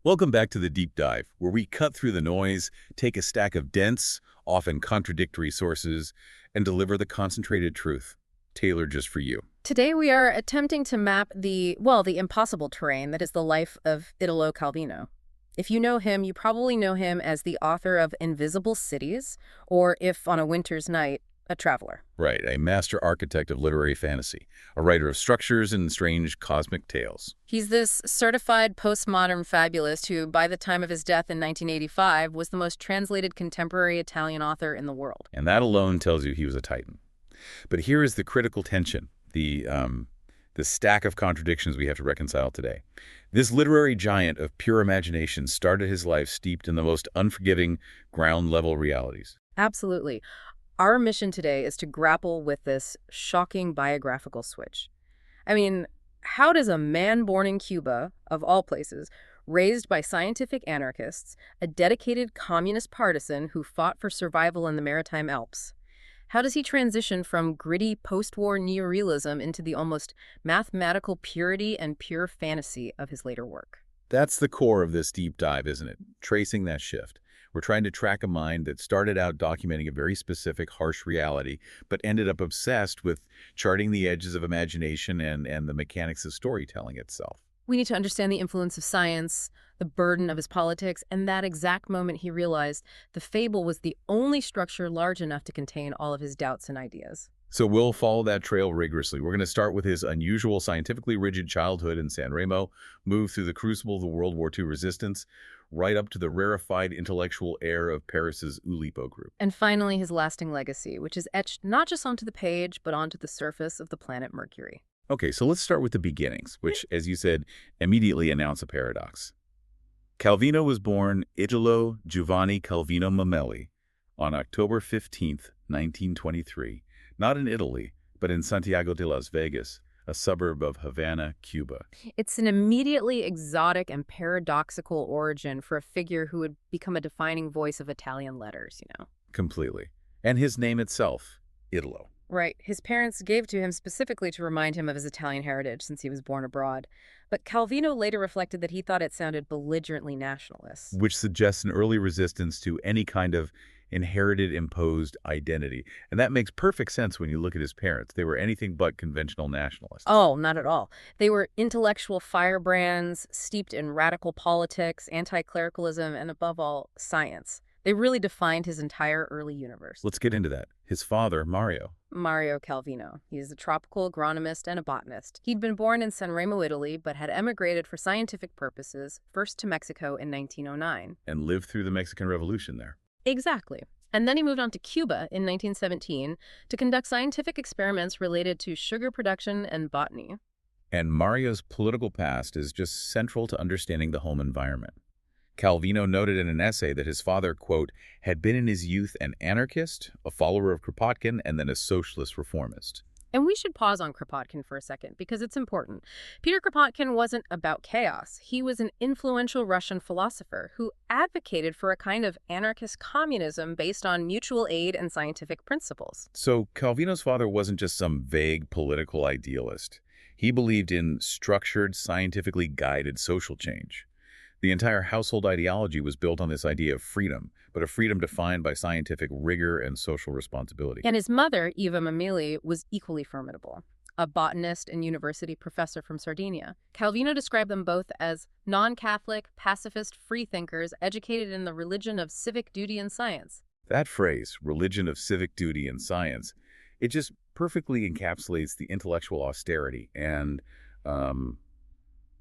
Welcome back to the Deep Dive, where we cut through the noise, take a stack of dense, often contradictory sources, and deliver the concentrated truth, tailored just for you. Today we are attempting to map the impossible terrain that is the life of Italo Calvino. If you know him, you probably know him as the author of Invisible Cities, or if on a winter's night, a traveler. Right, a master architect of literary fantasy, a writer of structures and strange cosmic tales. He's this certified postmodern fabulist who, by the time of his death in 1985, was the most translated contemporary Italian author in the world. And that alone tells you he was a titan. But here is the critical tension, the stack of contradictions we have to reconcile today. This literary giant of pure imagination started his life steeped in the most unforgiving, ground-level realities. Absolutely. Our mission today is to grapple with this shocking biographical switch. I mean, how does a man born in Cuba, of all places, raised by scientific anarchists, a dedicated communist partisan who fought for survival in the Maritime Alps, how does he transition from gritty post-war neorealism into the almost mathematical purity and pure fantasy of his later work? That's the core of this deep dive, isn't it? Tracing that shift. We're trying to track a mind that started out documenting a very specific, harsh reality, but ended up obsessed with charting the edges of imagination and the mechanics of storytelling itself. We need to understand the influence of science, the burden of his politics, and that exact moment he realized the fable was the only structure large enough to contain all of his doubts and ideas. So we'll follow that trail rigorously. We're going to start with his unusual, scientifically rigid childhood in San Remo, move through the crucible of the World War II resistance, right up to the rarefied intellectual air of Paris's Oulipo group. And finally, his lasting legacy, which is etched not just onto the page, but onto the surface of the planet Mercury. Okay, so let's start with the beginnings, which, as you said, immediately announce a paradox. Calvino was born Italo Giovanni Calvino Mameli on October 15th, 1923, not in Italy, but in Santiago de las Vegas, a suburb of Havana, Cuba. It's an immediately exotic and paradoxical origin for a figure who would become a defining voice of Italian letters, Completely. And his name itself, Italo. Right. His parents gave to him specifically to remind him of his Italian heritage since he was born abroad. But Calvino later reflected that he thought it sounded belligerently nationalist. Which suggests an early resistance to any kind of inherited imposed identity. And that makes perfect sense when you look at his parents. They were anything but conventional nationalists. Oh, not at all. They were intellectual firebrands, steeped in radical politics, anti-clericalism, and above all, science. They really defined his entire early universe. Let's get into that. His father, Mario Calvino. He's a tropical agronomist and a botanist. He'd been born in San Remo, Italy, but had emigrated for scientific purposes, first to Mexico in 1909. And lived through the Mexican Revolution there. Exactly. And then he moved on to Cuba in 1917 to conduct scientific experiments related to sugar production and botany. And Mario's political past is just central to understanding the home environment. Calvino noted in an essay that his father, quote, had been in his youth an anarchist, a follower of Kropotkin, and then a socialist reformist. And we should pause on Kropotkin for a second, because it's important. Peter Kropotkin wasn't about chaos. He was an influential Russian philosopher who advocated for a kind of anarchist communism based on mutual aid and scientific principles. So Calvino's father wasn't just some vague political idealist. He believed in structured, scientifically guided social change. The entire household ideology was built on this idea of freedom, but a freedom defined by scientific rigor and social responsibility. And his mother, Eva Mameli, was equally formidable, a botanist and university professor from Sardinia. Calvino described them both as non-Catholic, pacifist freethinkers educated in the religion of civic duty and science. That phrase, religion of civic duty and science, it just perfectly encapsulates the intellectual austerity and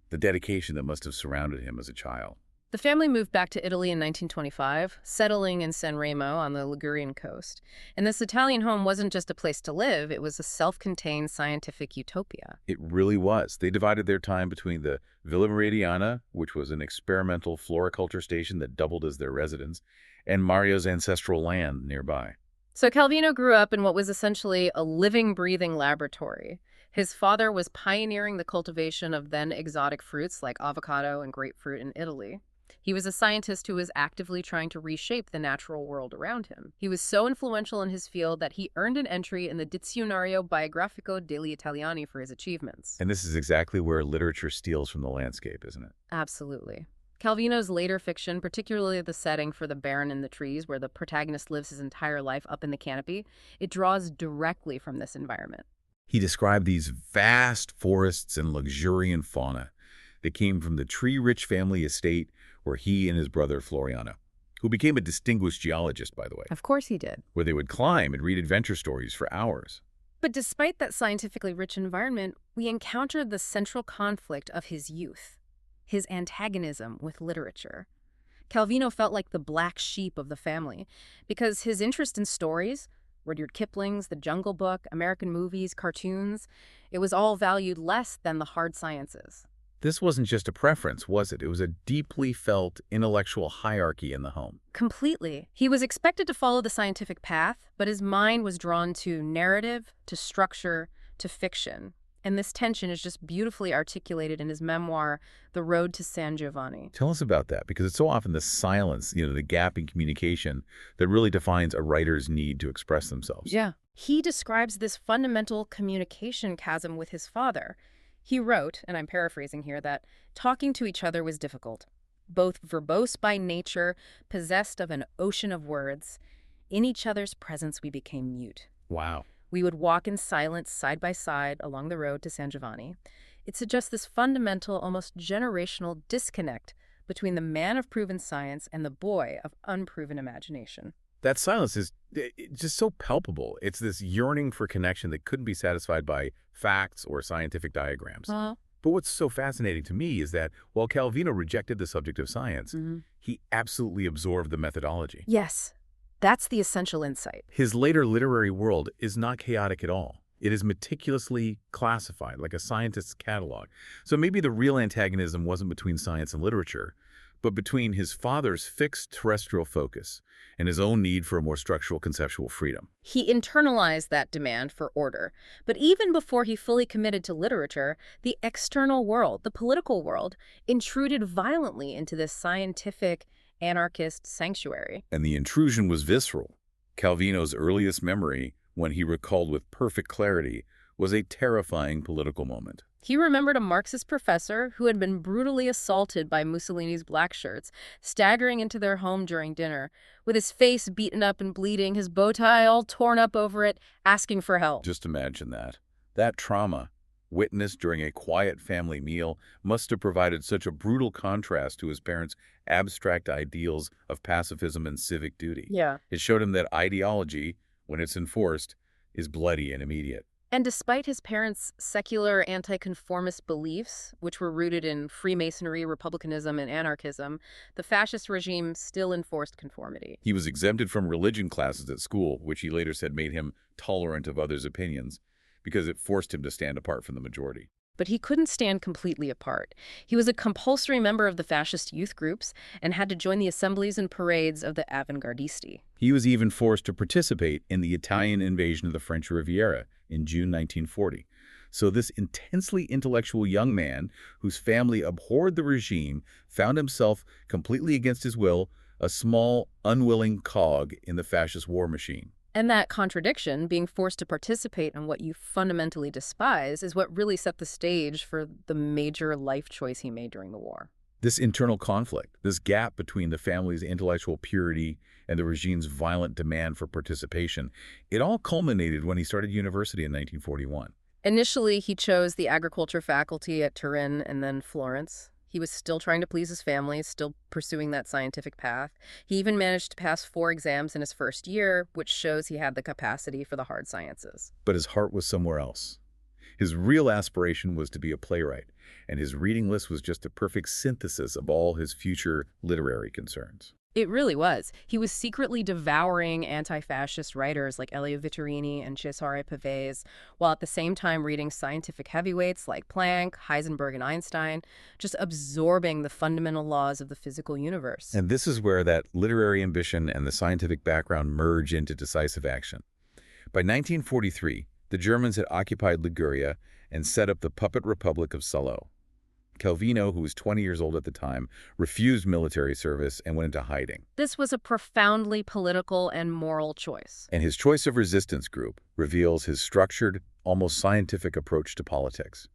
the dedication that must have surrounded him as a child. The family moved back to Italy in 1925, settling in San Remo on the Ligurian coast. And this Italian home wasn't just a place to live, it was a self-contained scientific utopia. It really was. They divided their time between the Villa Meridiana, which was an experimental floriculture station that doubled as their residence, and Mario's ancestral land nearby. So Calvino grew up in what was essentially a living, breathing laboratory. His father was pioneering the cultivation of then exotic fruits like avocado and grapefruit in Italy. He was a scientist who was actively trying to reshape the natural world around him. He was so influential in his field that he earned an entry in the Dizionario Biografico degli Italiani for his achievements. And this is exactly where literature steals from the landscape, isn't it? Absolutely. Calvino's later fiction, particularly the setting for The Baron in the Trees, where the protagonist lives his entire life up in the canopy, it draws directly from this environment. He described these vast forests and luxuriant fauna that came from the tree-rich family estate where he and his brother Floriano, who became a distinguished geologist, by the way, Of course he did. where they would climb and read adventure stories for hours. But despite that scientifically rich environment, we encountered the central conflict of his youth, his antagonism with literature. Calvino felt like the black sheep of the family because his interest in stories, Rudyard Kipling's The Jungle Book, American movies, cartoons, it was all valued less than the hard sciences. This wasn't just a preference, was it? It was a deeply felt intellectual hierarchy in the home. Completely. He was expected to follow the scientific path, but his mind was drawn to narrative, to structure, to fiction. And this tension is just beautifully articulated in his memoir, The Road to San Giovanni. Tell us about that, because it's so often the silence, the gap in communication that really defines a writer's need to express themselves. Yeah. He describes this fundamental communication chasm with his father. He wrote, and I'm paraphrasing here, that talking to each other was difficult. Both verbose by nature, possessed of an ocean of words. In each other's presence we became mute. Wow. We would walk in silence side by side along the road to San Giovanni. It suggests this fundamental, almost generational disconnect between the man of proven science and the boy of unproven imagination. That silence is just so palpable. It's this yearning for connection that couldn't be satisfied by facts or scientific diagrams. But what's so fascinating to me is that while Calvino rejected the subject of science, he absolutely absorbed the methodology. Yes, that's the essential insight. His later literary world is not chaotic at all. It is meticulously classified, like a scientist's catalog. So maybe the real antagonism wasn't between science and literature, but between his father's fixed terrestrial focus and his own need for a more structural conceptual freedom. He internalized that demand for order. But even before he fully committed to literature, the external world, the political world, intruded violently into this scientific, anarchist sanctuary. And the intrusion was visceral. Calvino's earliest memory, when he recalled with perfect clarity, was a terrifying political moment. He remembered a Marxist professor who had been brutally assaulted by Mussolini's black shirts, staggering into their home during dinner, with his face beaten up and bleeding, his bow tie all torn up over it, asking for help. Just imagine that. That trauma, witnessed during a quiet family meal, must have provided such a brutal contrast to his parents' abstract ideals of pacifism and civic duty. Yeah. It showed him that ideology, when it's enforced, is bloody and immediate. And despite his parents' secular anti-conformist beliefs, which were rooted in Freemasonry, republicanism, and anarchism, the fascist regime still enforced conformity. He was exempted from religion classes at school, which he later said made him tolerant of others' opinions, because it forced him to stand apart from the majority. But he couldn't stand completely apart. He was a compulsory member of the fascist youth groups and had to join the assemblies and parades of the avanguardisti. He was even forced to participate in the Italian invasion of the French Riviera in June 1940. So this intensely intellectual young man, whose family abhorred the regime, found himself, completely against his will, a small, unwilling cog in the fascist war machine. And that contradiction, being forced to participate in what you fundamentally despise, is what really set the stage for the major life choice he made during the war. This internal conflict, this gap between the family's intellectual purity and the regime's violent demand for participation, it all culminated when he started university in 1941. Initially, he chose the agriculture faculty at Turin and then Florence. He was still trying to please his family, still pursuing that scientific path. He even managed to pass 4 exams in his first year, which shows he had the capacity for the hard sciences. But his heart was somewhere else. His real aspiration was to be a playwright, and his reading list was just a perfect synthesis of all his future literary concerns. It really was. He was secretly devouring anti-fascist writers like Elio Vittorini and Cesare Pavese, while at the same time reading scientific heavyweights like Planck, Heisenberg, and Einstein, just absorbing the fundamental laws of the physical universe. And this is where that literary ambition and the scientific background merge into decisive action. By 1943, the Germans had occupied Liguria and set up the puppet republic of Salo. Calvino, who was 20 years old at the time, refused military service and went into hiding. This was a profoundly political and moral choice. And his choice of resistance group reveals his structured, almost scientific approach to politics.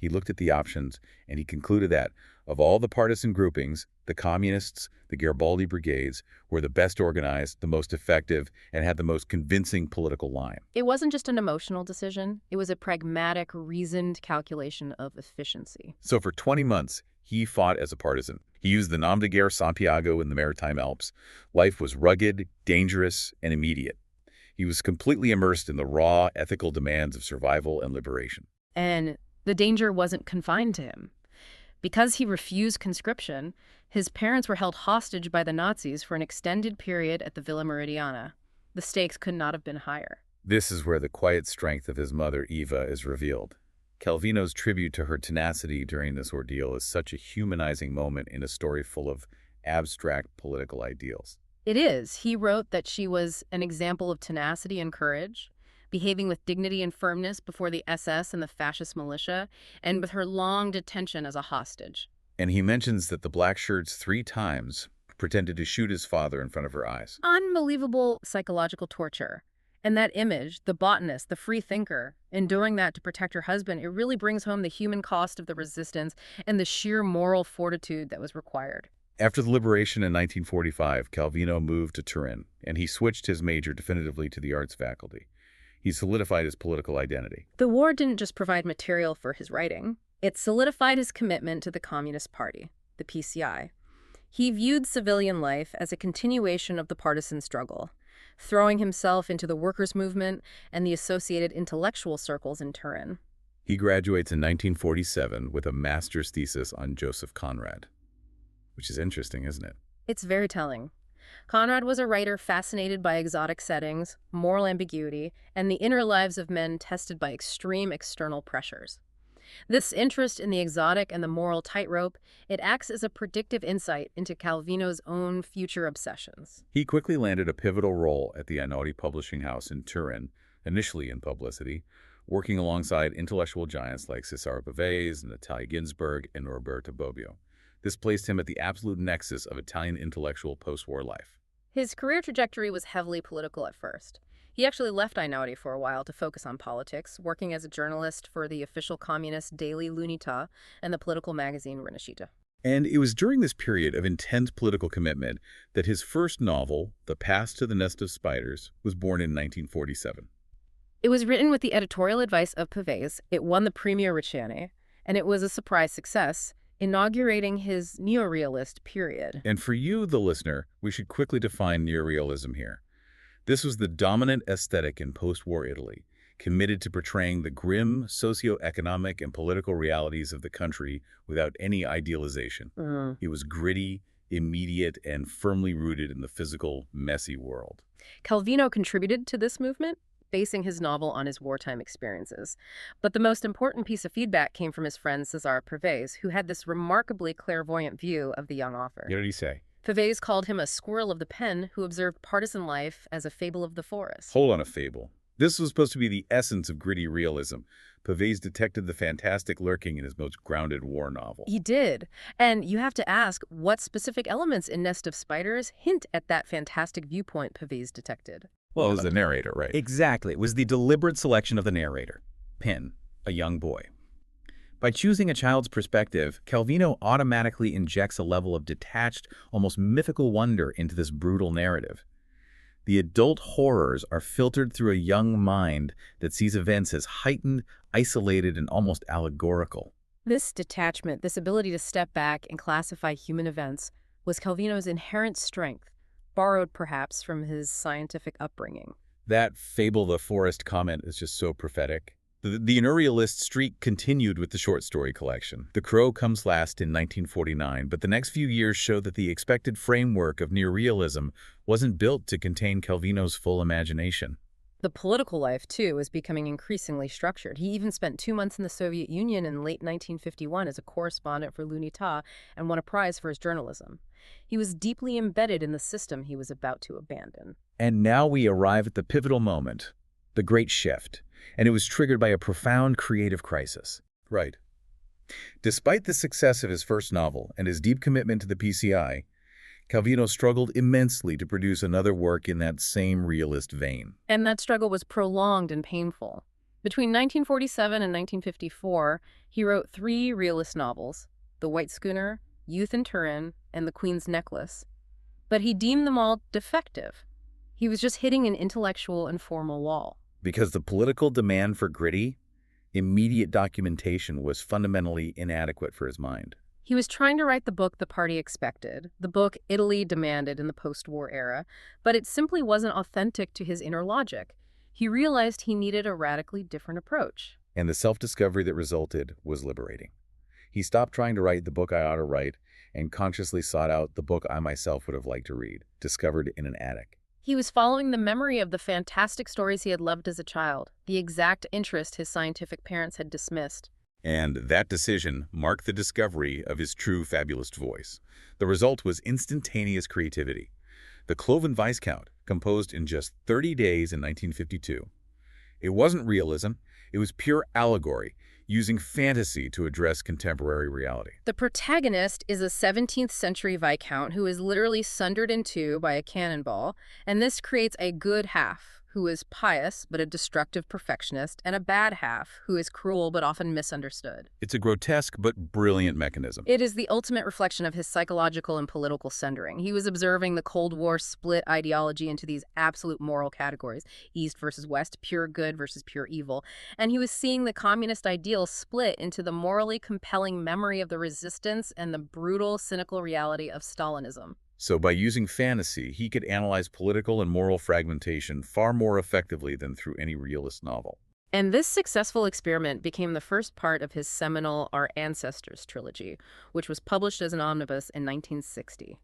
He looked at the options, and he concluded that, of all the partisan groupings, the communists, the Garibaldi brigades, were the best organized, the most effective, and had the most convincing political line. It wasn't just an emotional decision. It was a pragmatic, reasoned calculation of efficiency. So for 20 months, he fought as a partisan. He used the nom de guerre Santiago in the Maritime Alps. Life was rugged, dangerous, and immediate. He was completely immersed in the raw, ethical demands of survival and liberation. And the danger wasn't confined to him. Because he refused conscription, his parents were held hostage by the Nazis for an extended period at the Villa Meridiana. The stakes could not have been higher. This is where the quiet strength of his mother, Eva, is revealed. Calvino's tribute to her tenacity during this ordeal is such a humanizing moment in a story full of abstract political ideals. It is. He wrote that she was an example of tenacity and courage, behaving with dignity and firmness before the SS and the fascist militia, and with her long detention as a hostage. And he mentions that the black shirts 3 times pretended to shoot his father in front of her eyes. Unbelievable psychological torture. And that image, the botanist, the free thinker, enduring that to protect her husband, it really brings home the human cost of the resistance and the sheer moral fortitude that was required. After the liberation in 1945, Calvino moved to Turin, and he switched his major definitively to the arts faculty. He solidified his political identity. The war didn't just provide material for his writing. It solidified his commitment to the Communist Party, the PCI. He viewed civilian life as a continuation of the partisan struggle, throwing himself into the workers' movement and the associated intellectual circles in Turin. He graduates in 1947 with a master's thesis on Joseph Conrad, which is interesting, isn't it? It's very telling. Conrad was a writer fascinated by exotic settings, moral ambiguity, and the inner lives of men tested by extreme external pressures. This interest in the exotic and the moral tightrope, it acts as a predictive insight into Calvino's own future obsessions. He quickly landed a pivotal role at the Einaudi publishing house in Turin, initially in publicity, working alongside intellectual giants like Cesare Pavese, Natalia Ginzburg, and Norberto Bobbio. This placed him at the absolute nexus of Italian intellectual post-war life. His career trajectory was heavily political at first. He actually left Einaudi for a while to focus on politics, working as a journalist for the official communist daily L'Unità and the political magazine Rinascita. And it was during this period of intense political commitment that his first novel, The Path to the Nest of Spiders, was born in 1947. It was written with the editorial advice of Pavese. It won the Premio Ricciani, and it was a surprise success, inaugurating his neorealist period. And for you, the listener, we should quickly define neorealism here. This was the dominant aesthetic in post-war Italy, committed to portraying the grim socio-economic and political realities of the country without any idealization. It was gritty, immediate, and firmly rooted in the physical, messy world. Calvino contributed to this movement, basing his novel on his wartime experiences. But the most important piece of feedback came from his friend Cesare Pavese, who had this remarkably clairvoyant view of the young author. What did he say? Pavese called him a squirrel of the pen who observed partisan life as a fable of the forest. Hold on, a fable. This was supposed to be the essence of gritty realism. Pavese detected the fantastic lurking in his most grounded war novel. He did. And you have to ask, what specific elements in Nest of Spiders hint at that fantastic viewpoint Pavese detected? Well, it was the narrator, right? Exactly. It was the deliberate selection of the narrator, Pin, a young boy. By choosing a child's perspective, Calvino automatically injects a level of detached, almost mythical wonder into this brutal narrative. The adult horrors are filtered through a young mind that sees events as heightened, isolated, and almost allegorical. This detachment, this ability to step back and classify human events, was Calvino's inherent strength, borrowed perhaps from his scientific upbringing. That fable the forest comment is just so prophetic. The neorealist streak continued with the short story collection. The Crow comes last in 1949, but the next few years show that the expected framework of neorealism wasn't built to contain Calvino's full imagination. The political life, too, was becoming increasingly structured. He even spent 2 months in the Soviet Union in late 1951 as a correspondent for L'Unità and won a prize for his journalism. He was deeply embedded in the system he was about to abandon. And now we arrive at the pivotal moment, the Great Shift, and it was triggered by a profound creative crisis. Right. Despite the success of his first novel and his deep commitment to the PCI, Calvino struggled immensely to produce another work in that same realist vein. And that struggle was prolonged and painful. Between 1947 and 1954, he wrote 3 realist novels, The White Schooner, Youth in Turin, and The Queen's Necklace. But he deemed them all defective. He was just hitting an intellectual and formal wall. Because the political demand for gritty, immediate documentation was fundamentally inadequate for his mind. He was trying to write the book the party expected, the book Italy demanded in the post-war era, but it simply wasn't authentic to his inner logic. He realized he needed a radically different approach. And the self-discovery that resulted was liberating. He stopped trying to write the book I ought to write and consciously sought out the book I myself would have liked to read, discovered in an attic. He was following the memory of the fantastic stories he had loved as a child, the exact interest his scientific parents had dismissed. And that decision marked the discovery of his true fabulist voice. The result was instantaneous creativity. The Cloven Viscount, composed in just 30 days in 1952. It wasn't realism, it was pure allegory, using fantasy to address contemporary reality. The protagonist is a 17th century viscount who is literally sundered in two by a cannonball, and this creates a good half who is pious but a destructive perfectionist, and a bad half who is cruel but often misunderstood. It's a grotesque but brilliant mechanism. It is the ultimate reflection of his psychological and political centering. He was observing the Cold War split ideology into these absolute moral categories, East versus West, pure good versus pure evil, and he was seeing the communist ideal split into the morally compelling memory of the resistance and the brutal, cynical reality of Stalinism. So by using fantasy, he could analyze political and moral fragmentation far more effectively than through any realist novel. And this successful experiment became the first part of his seminal Our Ancestors trilogy, which was published as an omnibus in 1960.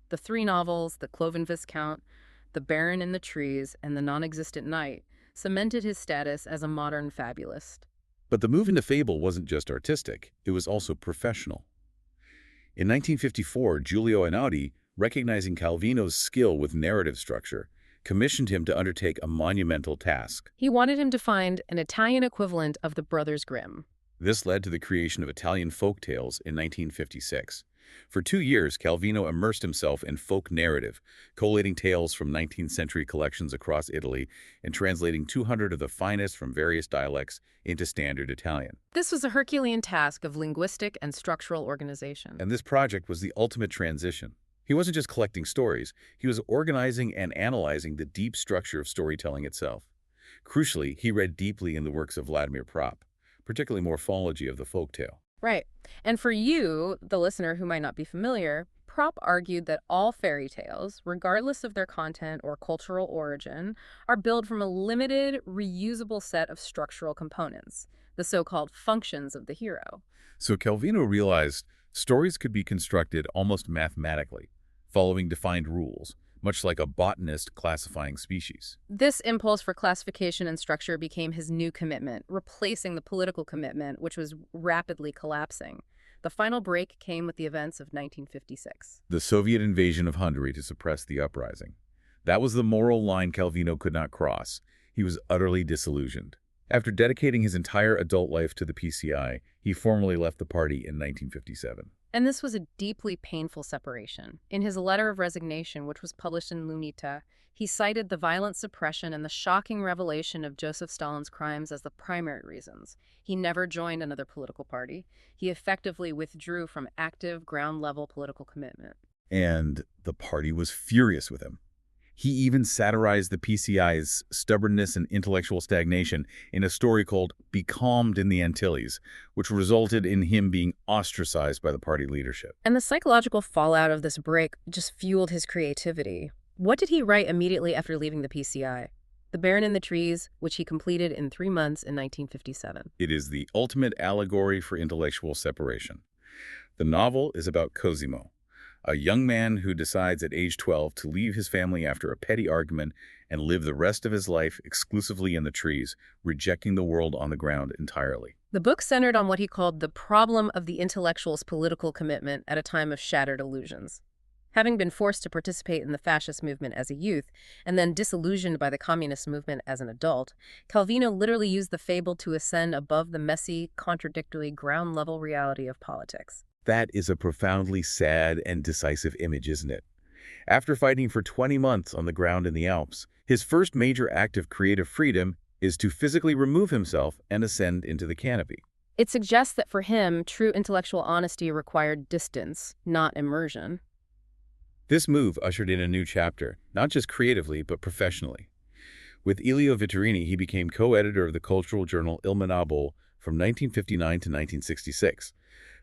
The 3 novels, The Cloven Viscount, The Baron in the Trees, and The Non-Existent Knight, cemented his status as a modern fabulist. But the move into fable wasn't just artistic, it was also professional. In 1954, Giulio Einaudi, recognizing Calvino's skill with narrative structure, commissioned him to undertake a monumental task. He wanted him to find an Italian equivalent of the Brothers Grimm. This led to the creation of Italian folk tales in 1956. For 2 years, Calvino immersed himself in folk narrative, collating tales from 19th century collections across Italy and translating 200 of the finest from various dialects into standard Italian. This was a Herculean task of linguistic and structural organization. And this project was the ultimate transition. He wasn't just collecting stories, he was organizing and analyzing the deep structure of storytelling itself. Crucially, he read deeply in the works of Vladimir Propp, particularly morphology of the folktale. Right. And for you, the listener who might not be familiar, Propp argued that all fairy tales, regardless of their content or cultural origin, are built from a limited, reusable set of structural components, the so-called functions of the hero. So Calvino realized stories could be constructed almost mathematically, following defined rules, much like a botanist classifying species. This impulse for classification and structure became his new commitment, replacing the political commitment, which was rapidly collapsing. The final break came with the events of 1956. The Soviet invasion of Hungary to suppress the uprising. That was the moral line Calvino could not cross. He was utterly disillusioned. After dedicating his entire adult life to the PCI, he formally left the party in 1957. And this was a deeply painful separation. In his letter of resignation, which was published in L'Unità, he cited the violent suppression and the shocking revelation of Joseph Stalin's crimes as the primary reasons. He never joined another political party. He effectively withdrew from active, ground-level political commitment. And the party was furious with him. He even satirized the PCI's stubbornness and intellectual stagnation in a story called Becalmed in the Antilles, which resulted in him being ostracized by the party leadership. And the psychological fallout of this break just fueled his creativity. What did he write immediately after leaving the PCI? The Baron in the Trees, which he completed in 3 months in 1957. It is the ultimate allegory for intellectual separation. The novel is about Cosimo, a young man who decides at age 12 to leave his family after a petty argument and live the rest of his life exclusively in the trees, rejecting the world on the ground entirely. The book centered on what he called the problem of the intellectual's political commitment at a time of shattered illusions. Having been forced to participate in the fascist movement as a youth, and then disillusioned by the communist movement as an adult, Calvino literally used the fable to ascend above the messy, contradictory, ground-level reality of politics. That is a profoundly sad and decisive image, isn't it? After fighting for 20 months on the ground in the Alps, his first major act of creative freedom, is to physically remove himself and ascend into the canopy. It suggests that for him, true intellectual honesty required distance, not immersion. This move ushered in a new chapter, not just creatively, but professionally. With Elio Vittorini, he became co-editor of the cultural journal Il Manabolo from 1959 to 1966,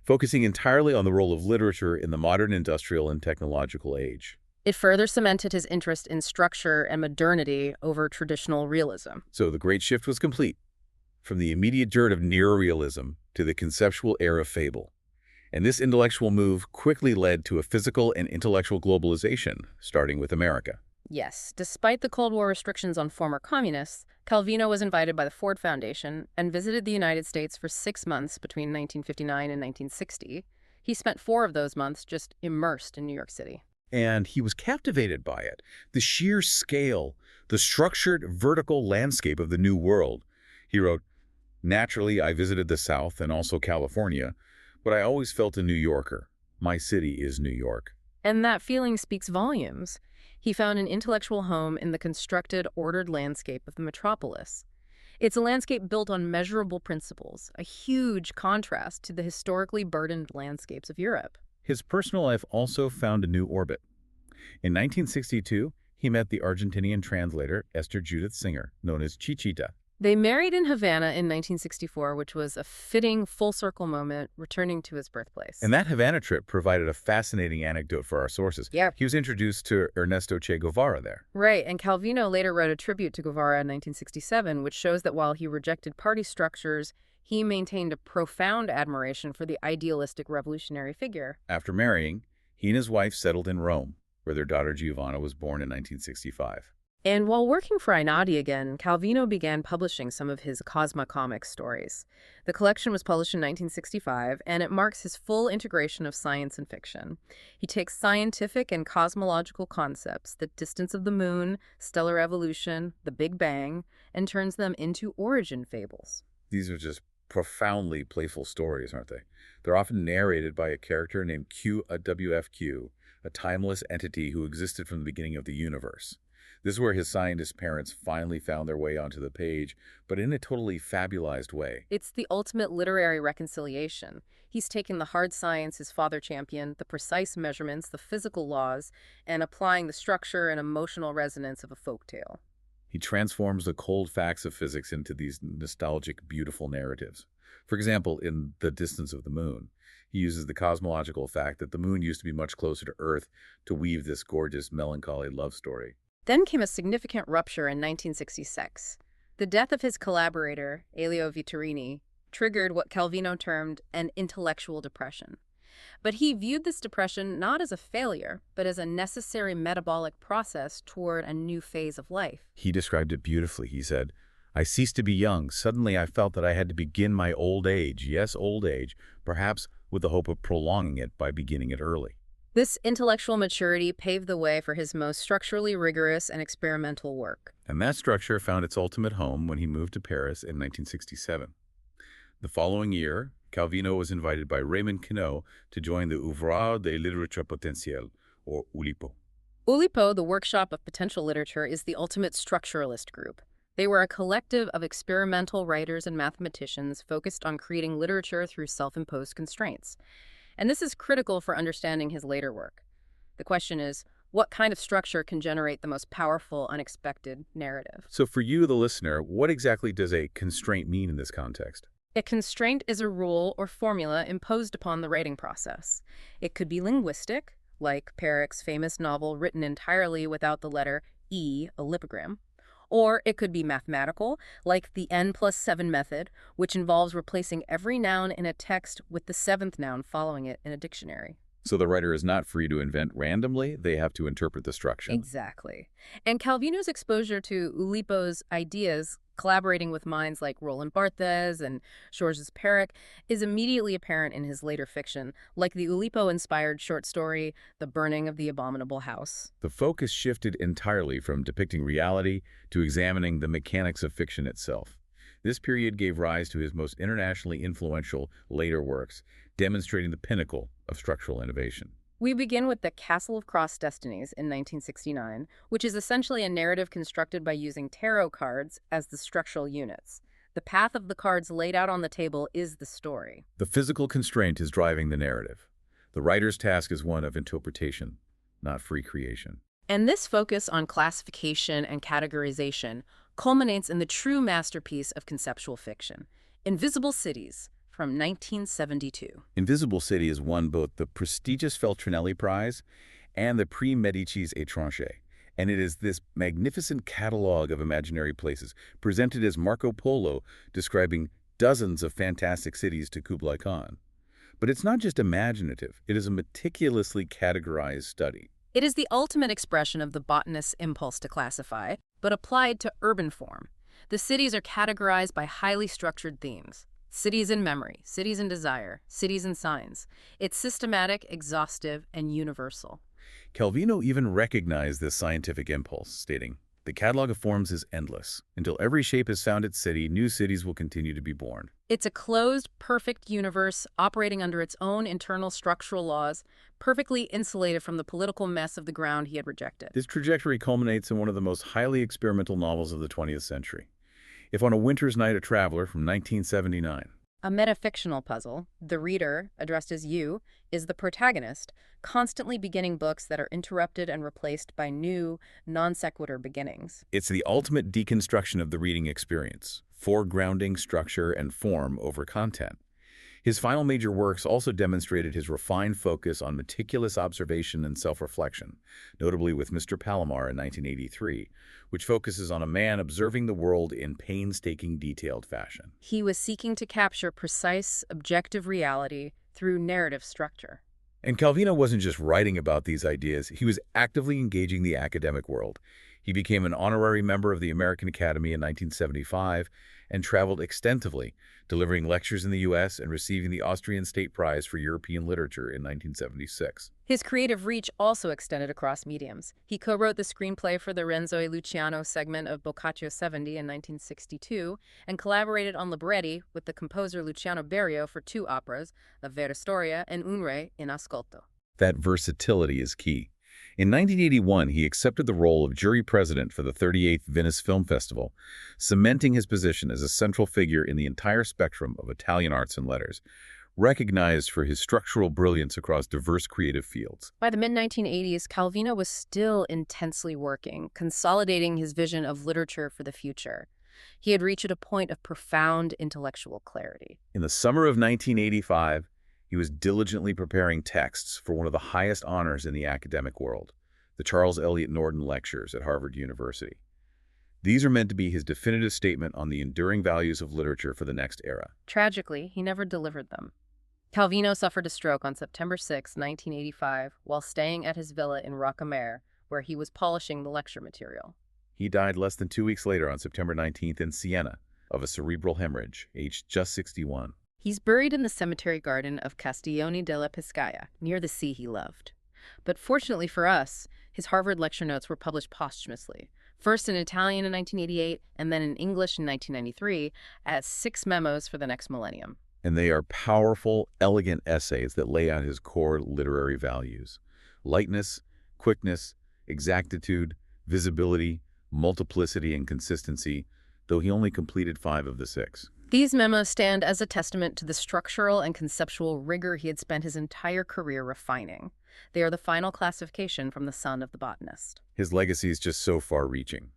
focusing entirely on the role of literature in the modern industrial and technological age. It further cemented his interest in structure and modernity over traditional realism. So the great shift was complete, from the immediate dirt of neorealism to the conceptual era of fable. And this intellectual move quickly led to a physical and intellectual globalization, starting with America. Yes, despite the Cold War restrictions on former communists, Calvino was invited by the Ford Foundation and visited the United States for 6 months between 1959 and 1960. He spent 4 of those months just immersed in New York City. And he was captivated by it. The sheer scale, the structured vertical landscape of the New World. He wrote, "Naturally, I visited the South and also California, but I always felt a New Yorker. My city is New York." And that feeling speaks volumes. He found an intellectual home in the constructed, ordered landscape of the metropolis. It's a landscape built on measurable principles, a huge contrast to the historically burdened landscapes of Europe. His personal life also found a new orbit. In 1962, he met the Argentinian translator Esther Judith Singer, known as Chichita. They married in Havana in 1964, which was a fitting full-circle moment, returning to his birthplace. And that Havana trip provided a fascinating anecdote for our sources. Yeah. He was introduced to Ernesto Che Guevara there. Right, and Calvino later wrote a tribute to Guevara in 1967, which shows that while he rejected party structures, he maintained a profound admiration for the idealistic revolutionary figure. After marrying, he and his wife settled in Rome, where their daughter Giovanna was born in 1965. And while working for Einaudi again, Calvino began publishing some of his cosmocomic stories. The collection was published in 1965, and it marks his full integration of science and fiction. He takes scientific and cosmological concepts, the distance of the moon, stellar evolution, the Big Bang, and turns them into origin fables. These are just profoundly playful stories, aren't they? They're often narrated by a character named Q, a WFQ, a timeless entity who existed from the beginning of the universe. This is where his scientist parents finally found their way onto the page, but in a totally fabulized way. It's the ultimate literary reconciliation. He's taken the hard science his father championed, the precise measurements, the physical laws, and applying the structure and emotional resonance of a folktale. He transforms the cold facts of physics into these nostalgic, beautiful narratives. For example, in The Distance of the Moon, he uses the cosmological fact that the moon used to be much closer to Earth to weave this gorgeous, melancholy love story. Then came a significant rupture in 1966. The death of his collaborator, Elio Vittorini, triggered what Calvino termed an intellectual depression. But he viewed this depression not as a failure, but as a necessary metabolic process toward a new phase of life. He described it beautifully. He said, "I ceased to be young. Suddenly I felt that I had to begin my old age, yes, old age, perhaps with the hope of prolonging it by beginning it early." This intellectual maturity paved the way for his most structurally rigorous and experimental work. And that structure found its ultimate home when he moved to Paris in 1967. The following year, Calvino was invited by Raymond Queneau to join the Ouvroir de Littérature Potentielle, or Oulipo. Oulipo, the Workshop of Potential Literature, is the ultimate structuralist group. They were a collective of experimental writers and mathematicians focused on creating literature through self-imposed constraints. And this is critical for understanding his later work. The question is, what kind of structure can generate the most powerful, unexpected narrative? So for you, the listener, what exactly does a constraint mean in this context? A constraint is a rule or formula imposed upon the writing process. It could be linguistic, like Perrick's famous novel written entirely without the letter E, a lipogram. Or it could be mathematical, like the N+7 method, which involves replacing every noun in a text with the 7th noun following it in a dictionary. So the writer is not free to invent randomly, they have to interpret the structure. Exactly. And Calvino's exposure to Oulipo's ideas, collaborating with minds like Roland Barthes and Georges Perec, is immediately apparent in his later fiction, like the Oulipo-inspired short story, The Burning of the Abominable House. The focus shifted entirely from depicting reality to examining the mechanics of fiction itself. This period gave rise to his most internationally influential later works, demonstrating the pinnacle of structural innovation. We begin with The Castle of Cross Destinies in 1969, which is essentially a narrative constructed by using tarot cards as the structural units. The path of the cards laid out on the table is the story. The physical constraint is driving the narrative. The writer's task is one of interpretation, not free creation. And this focus on classification and categorization culminates in the true masterpiece of conceptual fiction, Invisible Cities, from 1972. Invisible City has won both the prestigious Feltrinelli Prize and the Prix Médicis Étranger, and it is this magnificent catalog of imaginary places, presented as Marco Polo describing dozens of fantastic cities to Kublai Khan. But it's not just imaginative, it is a meticulously categorized study. It is the ultimate expression of the botanist's impulse to classify, but applied to urban form. The cities are categorized by highly structured themes. Cities in memory, cities in desire, cities in signs. It's systematic, exhaustive, and universal. Calvino even recognized this scientific impulse, stating, "The catalog of forms is endless. Until every shape has found its city, new cities will continue to be born." It's a closed, perfect universe operating under its own internal structural laws, perfectly insulated from the political mess of the ground he had rejected. This trajectory culminates in one of the most highly experimental novels of the 20th century. If on a Winter's Night, a Traveler from 1979. A metafictional puzzle, the reader, addressed as you, is the protagonist, constantly beginning books that are interrupted and replaced by new, non-sequitur beginnings. It's the ultimate deconstruction of the reading experience, foregrounding structure and form over content. His final major works also demonstrated his refined focus on meticulous observation and self-reflection, notably with Mr. Palomar in 1983, which focuses on a man observing the world in painstaking, detailed fashion. He was seeking to capture precise, objective reality through narrative structure. And Calvino wasn't just writing about these ideas, he was actively engaging the academic world. He became an honorary member of the American Academy in 1975 and traveled extensively, delivering lectures in the U.S. and receiving the Austrian State Prize for European Literature in 1976. His creative reach also extended across mediums. He co-wrote the screenplay for the Renzo e Luciano segment of Boccaccio 70 in 1962 and collaborated on libretti with the composer Luciano Berio for two operas, La Vera Storia and Un Re in Ascolto. That versatility is key. In 1981, he accepted the role of jury president for the 38th Venice Film Festival, cementing his position as a central figure in the entire spectrum of Italian arts and letters, recognized for his structural brilliance across diverse creative fields. By the mid-1980s, Calvino was still intensely working, consolidating his vision of literature for the future. He had reached a point of profound intellectual clarity. In the summer of 1985, he was diligently preparing texts for one of the highest honors in the academic world, the Charles Eliot Norton Lectures at Harvard University. These are meant to be his definitive statement on the enduring values of literature for the next era. Tragically, he never delivered them. Calvino suffered a stroke on September 6, 1985, while staying at his villa in Rocamere, where he was polishing the lecture material. He died less than 2 weeks later on September 19th in Siena of a cerebral hemorrhage, aged just 61. He's buried in the cemetery garden of Castiglione della Pescaia, near the sea he loved. But fortunately for us, his Harvard lecture notes were published posthumously, first in Italian in 1988 and then in English in 1993 as 6 memos for the next millennium. And they are powerful, elegant essays that lay out his core literary values: lightness, quickness, exactitude, visibility, multiplicity, and consistency, though he only completed 5 of the 6. These memos stand as a testament to the structural and conceptual rigor he had spent his entire career refining. They are the final classification from the son of the botanist. His legacy is just so far-reaching.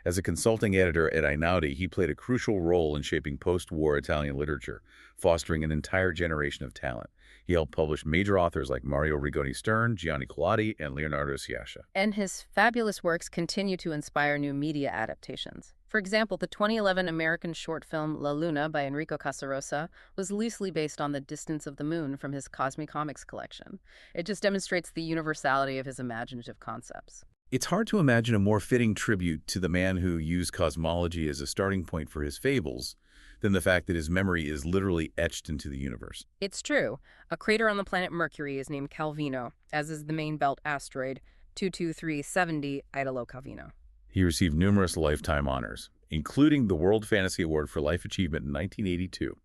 As a consulting editor at Einaudi, he played a crucial role in shaping post-war Italian literature, fostering an entire generation of talent. He helped publish major authors like Mario Rigoni Stern, Gianni Colati, and Leonardo Sciascia. And his fabulous works continue to inspire new media adaptations. For example, the 2011 American short film La Luna by Enrico Casarosa was loosely based on The Distance of the Moon from his Cosmic Comics collection. It just demonstrates the universality of his imaginative concepts. It's hard to imagine a more fitting tribute to the man who used cosmology as a starting point for his fables than the fact that his memory is literally etched into the universe. It's true. A crater on the planet Mercury is named Calvino, as is the main belt asteroid 22370 Italo Calvino. He received numerous lifetime honors, including the World Fantasy Award for Life Achievement in 1982.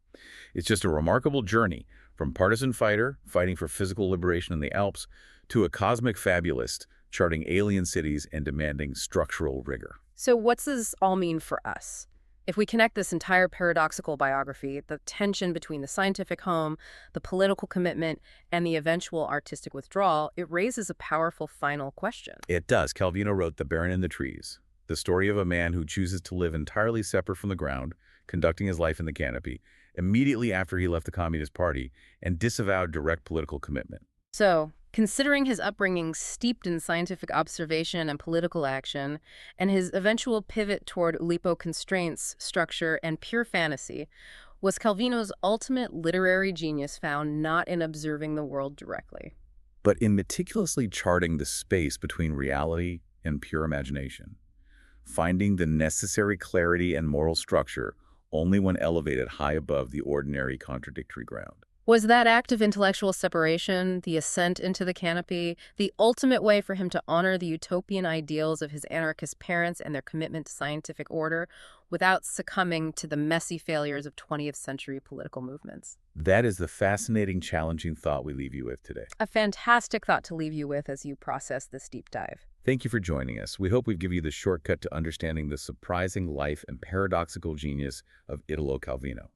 It's just a remarkable journey from partisan fighter, fighting for physical liberation in the Alps, to a cosmic fabulist charting alien cities and demanding structural rigor. So what's this all mean for us? If we connect this entire paradoxical biography, the tension between the scientific home, the political commitment, and the eventual artistic withdrawal, it raises a powerful final question. It does. Calvino wrote The Baron in the Trees, the story of a man who chooses to live entirely separate from the ground, conducting his life in the canopy, immediately after he left the Communist Party and disavowed direct political commitment. So, considering his upbringing steeped in scientific observation and political action, and his eventual pivot toward Oulipo constraints, structure, and pure fantasy, was Calvino's ultimate literary genius found not in observing the world directly, but in meticulously charting the space between reality and pure imagination, finding the necessary clarity and moral structure only when elevated high above the ordinary contradictory ground. Was that act of intellectual separation, the ascent into the canopy, the ultimate way for him to honor the utopian ideals of his anarchist parents and their commitment to scientific order without succumbing to the messy failures of 20th century political movements? That is the fascinating, challenging thought we leave you with today. A fantastic thought to leave you with as you process this deep dive. Thank you for joining us. We hope we've given you the shortcut to understanding the surprising life and paradoxical genius of Italo Calvino.